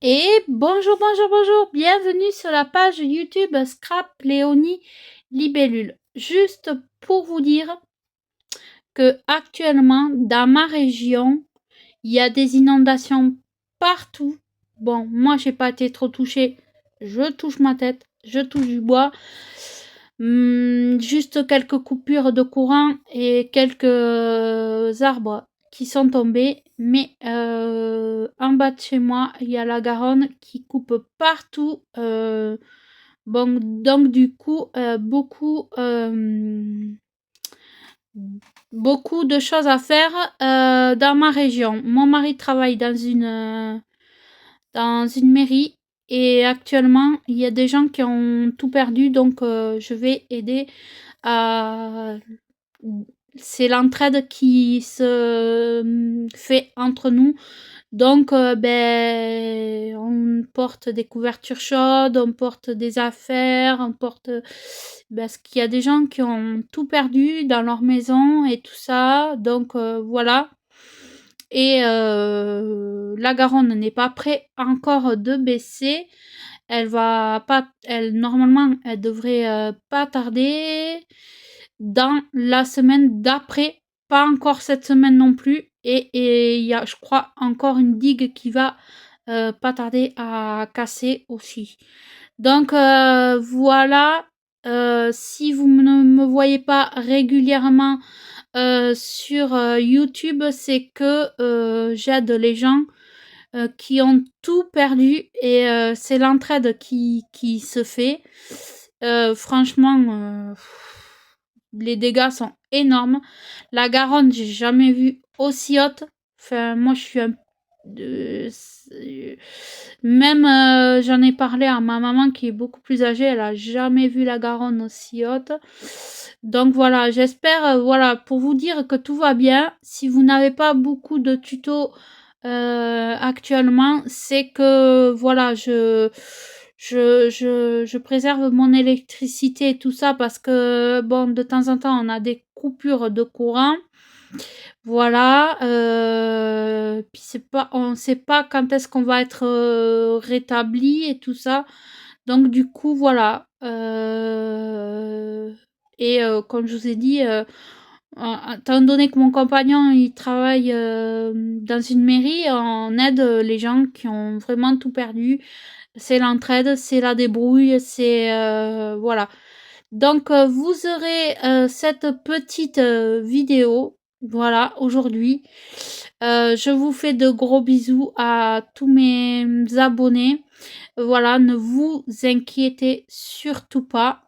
Et bonjour, bonjour, bonjour, bienvenue sur la page YouTube Scrap Léonie Libellule. Juste pour vous dire que actuellement dans ma région, il y a des inondations partout. Bon, moi j'ai pas été trop touchée, je touche ma tête, je touche du bois. Juste quelques coupures de courant et quelques arbres qui sont tombés, mais en bas de chez moi, il y a la Garonne qui coupe partout. Bon, donc du coup, beaucoup de choses à faire dans ma région. Mon mari travaille dans une mairie et actuellement, il y a des gens qui ont tout perdu, donc je vais aider à c'est l'entraide qui se fait entre nous. Donc, on porte des couvertures chaudes, on porte des affaires, on porte parce qu'il y a des gens qui ont tout perdu dans leur maison et tout ça. Donc, voilà. Et la Garonne n'est pas près encore de baisser. Elle va pas, elle normalement, elle devrait pas tarder dans la semaine d'après, pas encore cette semaine non plus. Et il y a, je crois, encore une digue qui va pas tarder à casser aussi. Donc voilà, si vous ne me voyez pas régulièrement sur YouTube, c'est que j'aide les gens qui ont tout perdu et c'est l'entraide qui se fait. Franchement, les dégâts sont énormes. La Garonne, j'ai jamais vu aussi haute. Enfin, moi, je suis un même j'en ai parlé à ma maman qui est beaucoup plus âgée, elle a jamais vu la Garonne aussi haute. Donc voilà, j'espère, voilà, pour vous dire que tout va bien. Si vous n'avez pas beaucoup de tutos actuellement, c'est que voilà, je préserve mon électricité et tout ça parce que bon, de temps en temps, on a des coupures de courant. Voilà, puis on sait pas quand est-ce qu'on va être rétabli et tout ça. Donc du coup, voilà. Et comme je vous ai dit, étant donné que mon compagnon il travaille dans une mairie, on aide les gens qui ont vraiment tout perdu. C'est l'entraide, c'est la débrouille, c'est voilà. Donc vous aurez cette petite vidéo, voilà, aujourd'hui. Je vous fais de gros bisous à tous mes abonnés. Voilà, ne vous inquiétez surtout pas.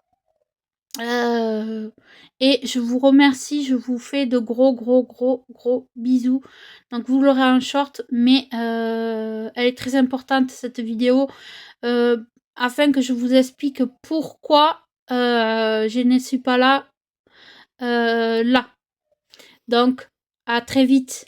Et je vous remercie, je vous fais de gros, gros, gros, gros bisous. Donc vous l'aurez en short, mais elle est très importante cette vidéo, heu, afin que je vous explique pourquoi, je ne suis pas là, là. Donc à très vite.